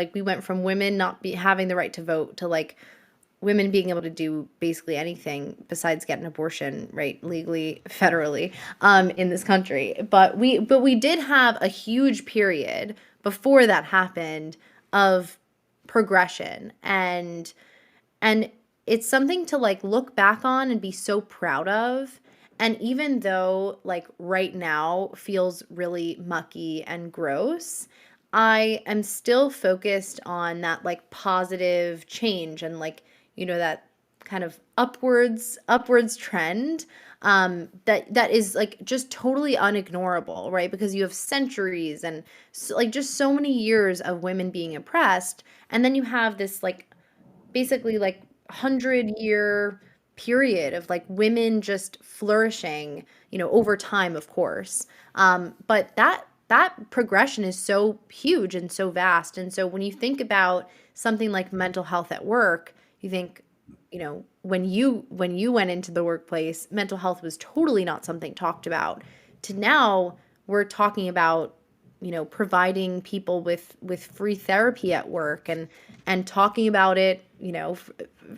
like we went from women not be having the right to vote to like women being able to do basically anything besides get an abortion, right, legally, federally, in this country. But we did have a huge period before that happened of progression, and it's something to like look back on and be so proud of. And even though like right now feels really mucky and gross, I am still focused on that like positive change and like, that kind of upwards trend, that is like just totally unignorable, right? Because you have centuries and like just so many years of women being oppressed, and then you have this like basically like 100-year period of like women just flourishing, over time, of course. But that progression is so huge and so vast. And so when you think about something like mental health at work, you think, when you went into the workplace, mental health was totally not something talked about. To now, we're talking about providing people with free therapy at work, and talking about it,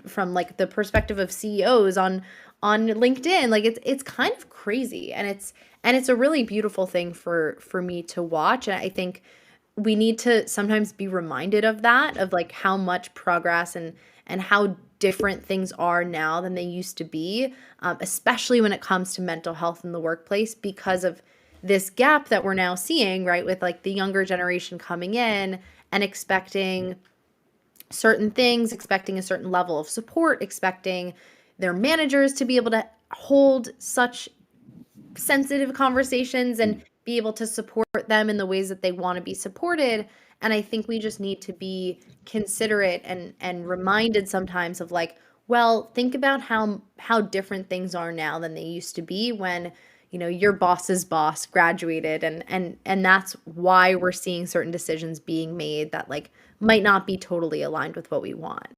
from like the perspective of CEOs on LinkedIn. Like it's kind of crazy, and it's a really beautiful thing for me to watch. And I think we need to sometimes be reminded of that, of like how much progress and how different things are now than they used to be, especially when it comes to mental health in the workplace, because of this gap that we're now seeing, right, with like the younger generation coming in and expecting certain things, expecting a certain level of support, expecting their managers to be able to hold such sensitive conversations and be able to support them in the ways that they want to be supported. And I think we just need to be considerate and reminded sometimes of like, well, think about how different things are now than they used to be when, your boss's boss graduated, and that's why we're seeing certain decisions being made that like might not be totally aligned with what we want.